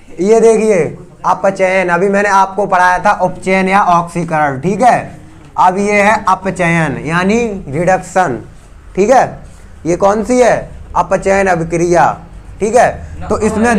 ये देखिए अपचयन, अभी मैंने आपको पढ़ाया था उपचयन या ऑक्सीकरण, ठीक है। अब ये है अपचयन यानी रिडक्शन, ठीक है। ये कौन सी है? अपचयन अभिक्रिया, ठीक है। तो इसमें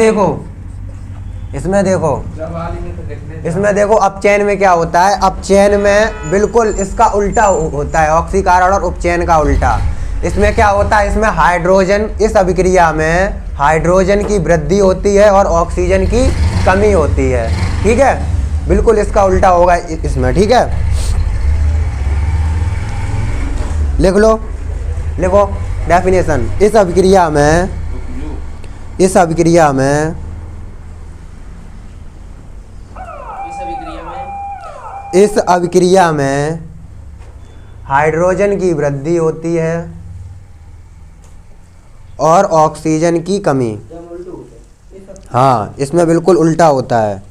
देखो अपचयन में क्या होता है। अपचयन में बिल्कुल इसका उल्टा होता है, ऑक्सीकरण और उपचयन का उल्टा। इसमें क्या होता है, इसमें हाइड्रोजन, इस अभिक्रिया में हाइड्रोजन की वृद्धि होती है और ऑक्सीजन की कमी होती है, ठीक है। बिल्कुल इसका उल्टा होगा इसमें, ठीक है। लिख लो डेफिनेशन। इस अभिक्रिया में हाइड्रोजन की वृद्धि होती है और ऑक्सीजन की कमी। हाँ, इसमें बिल्कुल उल्टा होता है।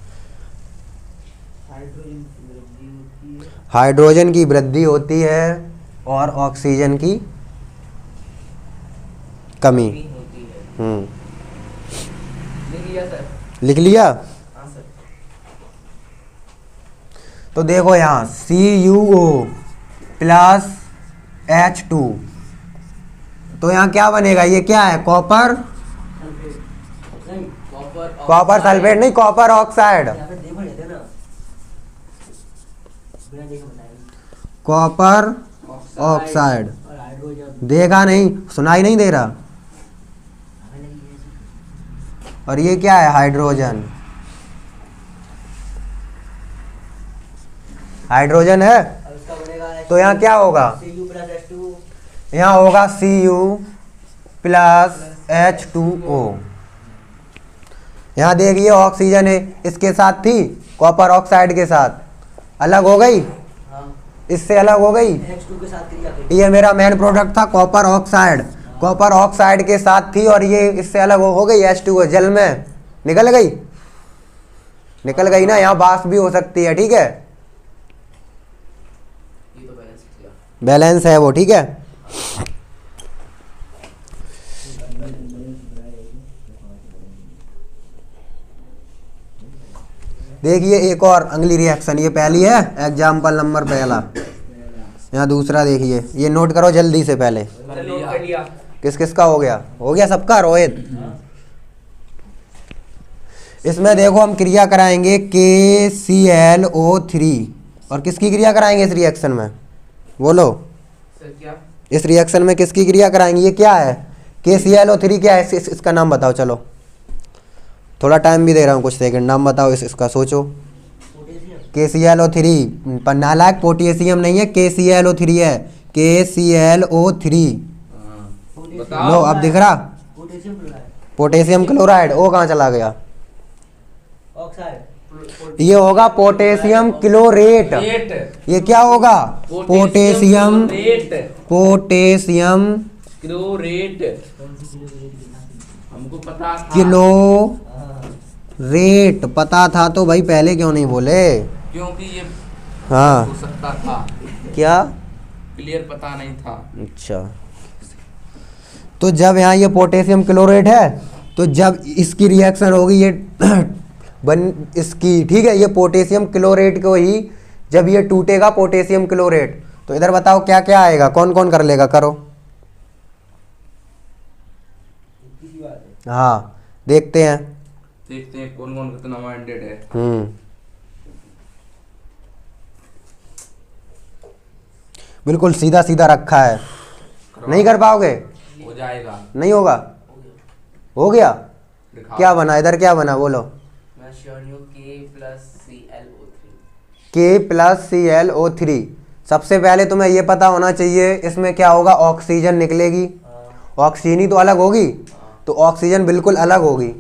हाइड्रोजन की वृद्धि होती है और ऑक्सीजन की कमी। लिख लिया। तो देखो यहाँ CuO प्लस H2, तो यहाँ क्या बनेगा? ये क्या है? कॉपर सल्फेट नहीं, कॉपर ऑक्साइड। कॉपर ऑक्साइड देखा नहीं, सुनाई नहीं दे रहा। और ये क्या है? हाइड्रोजन है। तो यहाँ क्या होगा? यहाँ होगा Cu प्लस H2O। यहाँ देखिए ऑक्सीजन है, इसके साथ थी, कॉपर ऑक्साइड के साथ अलग हो गई, इससे अलग हो गई। ये मेरा मेन प्रोडक्ट था कॉपर ऑक्साइड, कॉपर ऑक्साइड के साथ थी और ये इससे अलग हो गई H2O, जल में निकल गई ना। यहाँ वाष्प भी हो सकती है, ठीक है। बैलेंस है वो, ठीक है। देखिए एक और अगली रिएक्शन, ये पहली है एग्जाम्पल नंबर पहला। यहाँ दूसरा देखिए, ये नोट करो जल्दी से पहले। किस किस का हो गया सबका? रोहित। इसमें देखो हम क्रिया कराएंगे KClO3, और किसकी क्रिया कराएंगे इस रिएक्शन में? बोलो सर क्या? इस रिएक्शन में किसकी क्रिया कराएंगे? ये क्या है? KClO3 क्या है? इसका नाम बताओ। चलो थोड़ा टाइम भी दे रहा हूँ, कुछ सेकंड। नाम बताओ इसका, सोचो। KClO3 पर नालायक, पोटेशियम नहीं है, KClO3 है। KClO3 लो, अब दिख रहा? Potassium chloride. ओ कहाँ चला गया? ये होगा पोटेशियम क्लोरेट। ये क्या होगा? Potassium chlorate. हमको पता था। क्लोरेट पता था तो भाई पहले क्यों नहीं बोले? क्योंकि ये हाँ हो सकता था। क्या? क्लियर पता नहीं था। अच्छा, तो जब यहाँ ये पोटेशियम क्लोरेट है, तो जब इसकी रिएक्शन होगी ये इसकी, ठीक है, ये पोटेशियम क्लोरेट को ही जब ये टूटेगा पोटेशियम क्लोरेट, तो इधर बताओ क्या क्या आएगा? कौन कौन कर लेगा? करो। हाँ देखते हैं कौन कौन कितना माइंडेड है। बिल्कुल सीधा सीधा रखा है, नहीं कर पाओगे? हो जाएगा। नहीं होगा? हो गया? क्या बना इधर? क्या बना बोलो? K+Cl O3। सबसे पहले तुम्हें ये पता होना चाहिए इसमें क्या होगा? ऑक्सीजन निकलेगी। ऑक्सीजन ही तो अलग होगी, तो ऑक्सीजन बिल्कुल अलग होगी।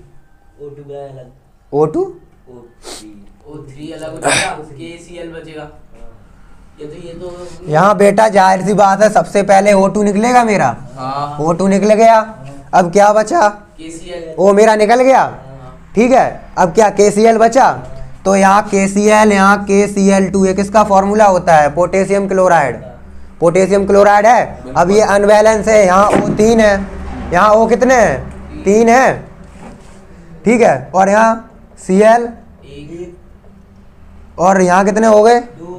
O2 O3 अलग हो जाएगा, KCl बचेगा। ये तो यहाँ बेटा जाहिर सी बात है, सबसे पहले O2 निकलेगा मेरा। हाँ। O2 निकल गया, अब क्या बचा? KCl। O मेरा निकल गया, ठीक है। अब क्या? KCl बचा। तो यहाँ KCl, यहाँ KCl2, ये किसका फॉर्मूला होता है? Potassium chloride. पोटेशियम क्लोराइड है। अब ये अनबैलेंस है, यहाँ O3 है, यहाँ O कितने हैं? 3 है, ठीक है। और यहाँ Cl, एक, और यहाँ कितने हो गए? दो,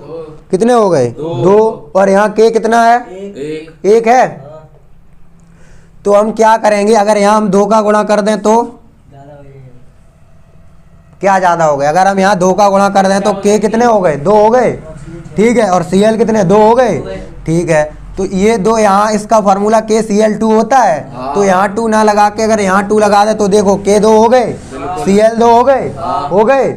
कितने हो गए? दो। और यहाँ K कितना है? एक, एक है। तो हम क्या करेंगे, अगर यहाँ हम 2 का गुणा कर दें तो क्या ज्यादा हो गया? अगर हम यहाँ 2 का गुणा कर दें तो K कितने हो गए? 2 हो गए, ठीक है। और Cl कितने? 2 हो गए, ठीक है। तो ये 2 यहाँ, इसका फार्मूला KCl2 होता है। तो यहाँ 2 ना लगा के अगर यहाँ 2 लगा दे तो देखो K 2 हो गए, Cl 2 हो गए, हो गए।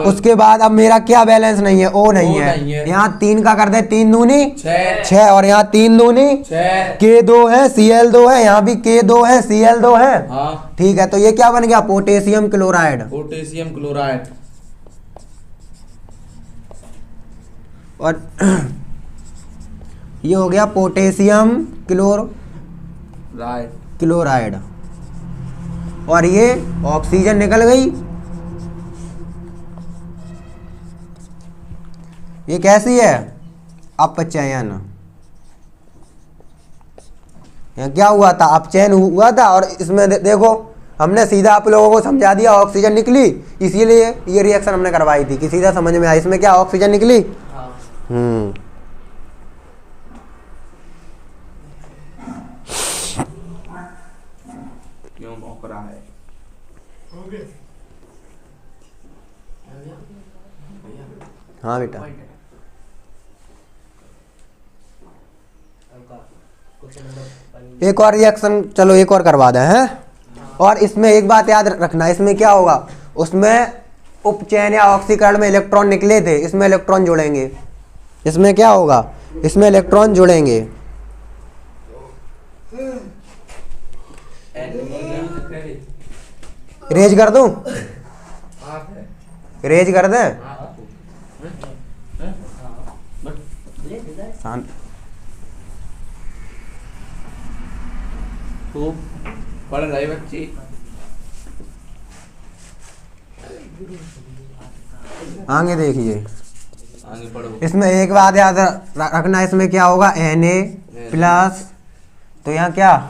उसके बाद अब मेरा क्या बैलेंस नहीं है? O नहीं है। यहाँ 3 का कर दे, 3 दूनी 6, और यहाँ 3 दूनी 6, K 2 है, Cl 2 है, यहाँ भी K 2 है, Cl 2 है, ठीक है। तो ये क्या बन गया? Potassium chloride. Potassium chloride. और ये हो गया पोटेशियम क्लोराइड। और ये ऑक्सीजन निकल गई। ये कैसी है? अपचयन। यहाँ क्या हुआ था? अपचयन हुआ था। और इसमें देखो हमने सीधा आप लोगों को समझा दिया, ऑक्सीजन निकली, इसीलिए ये रिएक्शन हमने करवाई थी कि सीधा समझ में आया। इसमें क्या ऑक्सीजन निकली? क्यों भौंक रहा है? हाँ बेटा। एक और रिएक्शन, चलो एक और करवा दें, हैं? और इसमें एक बात याद रखना, इसमें क्या होगा? उसमें उपचयन या ऑक्सीकरण में इलेक्ट्रॉन निकले थे, इसमें इलेक्ट्रॉन जुड़ेंगे। इसमें क्या होगा? इसमें इलेक्ट्रॉन जुड़ेंगे। रेज कर दूं? रेज कर दें? शांत। खूब पढ़ रही बच्ची। आगे देखिए, आगे पढ़ो। इसमें एक बात याद रखना, इसमें क्या होगा? Na+, तो यहाँ क्या?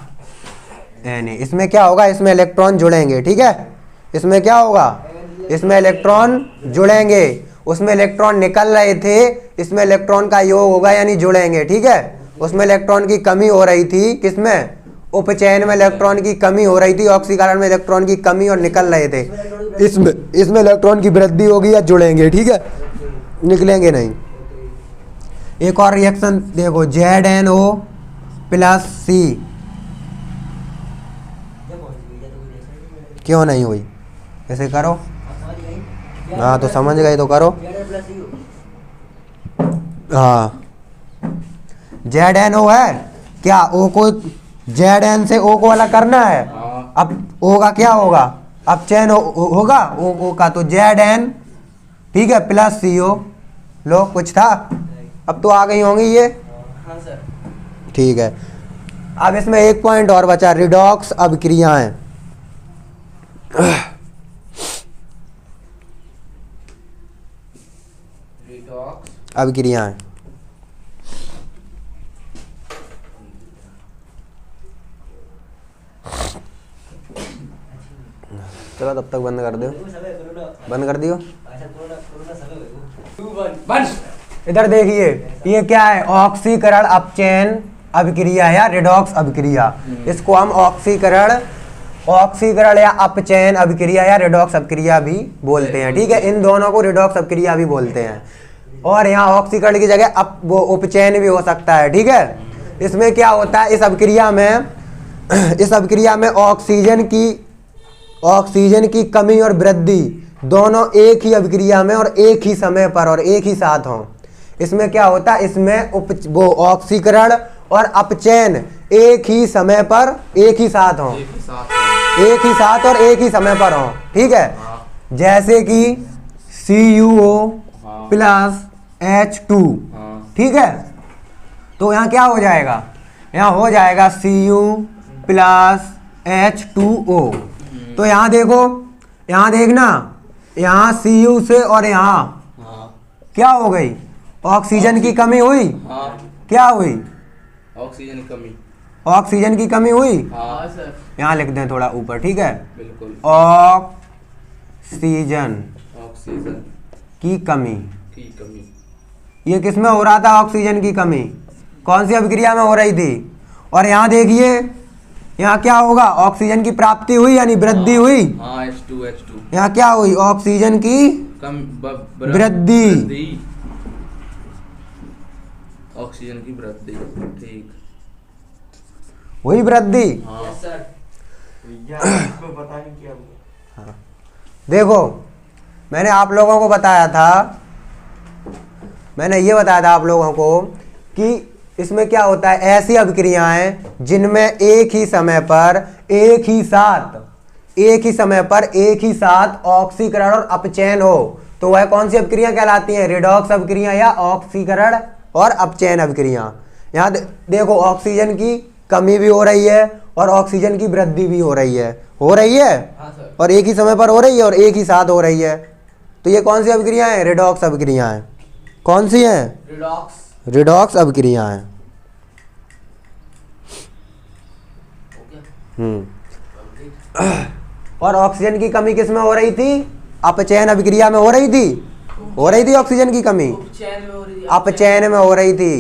Na। इसमें क्या होगा? इसमें इलेक्ट्रॉन जुड़ेंगे, ठीक है। इसमें क्या होगा? इसमें इलेक्ट्रॉन जुड़ेंगे। उसमें इलेक्ट्रॉन निकल रहे थे, इसमें इलेक्ट्रॉन का योग होगा यानी जुड़ेंगे, ठीक है। उसमें इलेक्ट्रॉन की कमी हो रही थी, किसमें? उपचयन में इलेक्ट्रॉन की कमी हो रही थी, ऑक्सीकरण में इलेक्ट्रॉन की कमी और निकल रहे थे। इसमें इलेक्ट्रॉन की वृद्धि होगी या जुड़ेंगे, ठीक है, निकलेंगे नहीं। एक और रिएक्शन देखो, ZnO+C। क्यों नहीं हुई? ऐसे करो। हाँ तो समझ गए तो करो। हाँ, ZnO है क्या? O को Zn से O को अलग करना है। अब O का क्या होगा? अपचयन होगा O का, तो Zn, ठीक है, +CO। लो, कुछ था? अब तो आ गई होंगी ये। हाँ सर। ठीक है। अब इसमें एक पॉइंट और बचा, रिडॉक्स अभिक्रियाएं। अभिक्रियाएं। चलो तब तक बंद कर दो, बंद कर दियो। इधर देखिए, ये क्या है? ऑक्सीकरण अपचयन अभिक्रिया या रिडॉक्स अभिक्रिया। इसको हम ऑक्सीकरण या अपचयन अभिक्रिया या रिडॉक्स अभिक्रिया भी बोलते हैं, ठीक है। इन दोनों को रिडॉक्स अभिक्रिया भी बोलते हैं। और यहाँ ऑक्सीकरण की जगह वो उपचयन भी हो सकता है, ठीक है। इसमें क्या होता है? इस अभिक्रिया में ऑक्सीजन की कमी और वृद्धि दोनों एक ही अभिक्रिया में और एक ही समय पर और एक ही साथ हों। इसमें क्या होता है? इसमें वो ऑक्सीकरण और अपचयन एक ही समय पर एक ही साथ हों, एक ही साथ और एक ही समय पर हों, ठीक है। जैसे कि CuO+H2, ठीक है। तो यहाँ क्या हो जाएगा? यहाँ हो जाएगा Cu+H2O। तो यहाँ देखो, यहाँ देखना, यहाँ Cu से और यहाँ क्या हो गई? ऑक्सीजन की कमी हुई। क्या हुई? ऑक्सीजन कमी। ऑक्सीजन की कमी हुई। हाँ सर। यहाँ लिख दें थोड़ा ऊपर, ठीक है। बिल्कुल। ऑक्सीजन की कमी। की कमी। ये किस में हो रहा था ऑक्सीजन की कमी? कौन सी अभिक्रिया में हो रही थी? और यहाँ देखिए यहाँ क्या होगा, ऑक्सीजन की प्राप्ति हुई यानी वृद्धि हुई। हाँ H2 यहाँ क्या हुई, ऑक्सीजन की कम वृद्धि। ऑक्सीजन की वृद्धि। ठीक। हुई वृद्धि। हाँ यस सर। देखो मैंने आप लोगों को बताया था, मैंने ये बताया था आप लोगों को कि इसमें क्या होता है, ऐसी अभिक्रियाएं जिनमें एक ही समय पर एक ही साथ ऑक्सीकरण और अपचयन हो, तो वह कौन सी अभिक्रिया कहलाती हैं? रिडॉक्स अभिक्रिया या ऑक्सीकरण और अपचयन अभिक्रिया। यहाँ देखो ऑक्सीजन की कमी भी हो रही है और ऑक्सीजन की वृद्धि भी हो रही है, हाँ सर। और एक ही समय पर हो रही है और एक ही साथ हो रही है। तो ये कौन सी अभिक्रिया है? रिडॉक्स अभिक्रिया है। कौन सी है? रिडॉक्स अभिक्रिया है। और ऑक्सीजन की कमी किस में हो रही थी? अपचयन अभिक्रिया में हो रही थी ऑक्सीजन की कमी अपचयन में हो रही थी।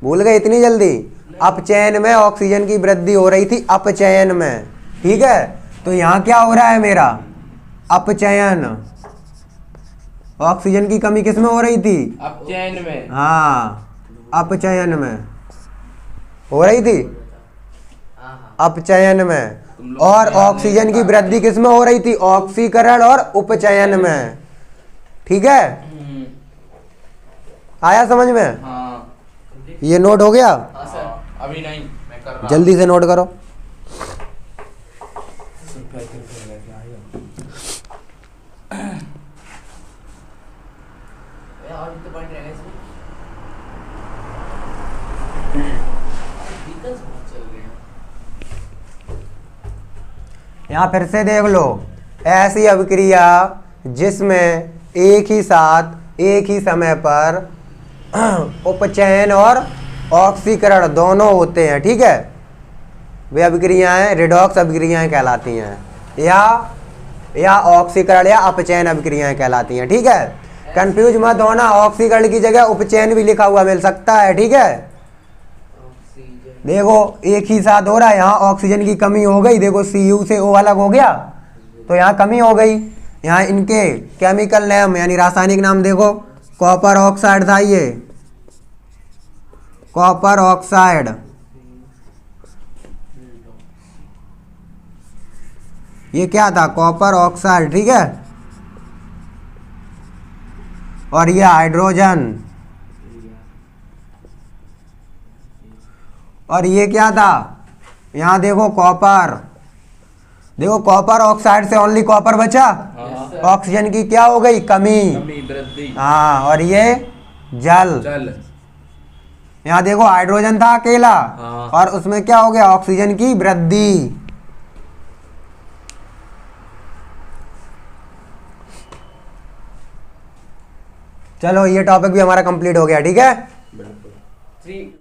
भूल गए इतनी जल्दी? अपचयन में ऑक्सीजन की वृद्धि हो रही थी, अपचयन में। ठीक है, तो यहाँ क्या हो रहा है मेरा? अपचयन। ऑक्सीजन की कमी किस में हो रही थी? अपचयन में। हाँ, अपचयन में हो रही थी, अपचयन में। और ऑक्सीजन की वृद्धि किस में हो रही थी? ऑक्सीकरण और उपचयन में। ठीक है, आया समझ में? हाँ। ये नोट हो गया? हाँ सर। अभी नहीं, मैं कर रहा जल्दी से नोट करो। और कितने पॉइंट रह गए इसमें? व्हीकल्स बहुत चल रहे हैं। यहाँ फिर से देख लो, ऐसी अभिक्रिया जिसमें एक ही साथ एक ही समय पर उपचयन और ऑक्सीकरण दोनों होते हैं। ठीक है, वे अभिक्रियाएं रिडॉक्स अभिक्रियाएं कहलाती हैं, या ऑक्सीकरण या अपचयन अभिक्रियाएं कहलाती हैं। ठीक है, कंफ्यूज मत होना, ऑक्सीकरण की जगह उपचयन भी लिखा हुआ मिल सकता है। ठीक है, ऑक्सीजन। देखो एक ही साथ हो रहा है, यहाँ ऑक्सीजन की कमी हो गई, देखो Cu से O अलग हो गया तो यहाँ कमी हो गई। यहाँ इनके केमिकल नेम यानी रासायनिक नाम देखो, कॉपर ऑक्साइड था, ये कॉपर ऑक्साइड, ये क्या था? Copper oxide. ठीक है, और ये हाइड्रोजन, और ये क्या था? यहाँ देखो कॉपर, देखो कॉपर ऑक्साइड से ओनली कॉपर बचा, ऑक्सीजन की क्या हो गई? कमी। वृद्धि। हाँ, और ये जल। यहाँ देखो हाइड्रोजन था अकेला, हाँ। और उसमें क्या हो गया? ऑक्सीजन की वृद्धि। चलो ये टॉपिक भी हमारा कंप्लीट हो गया। ठीक है। बिल्कुल। 3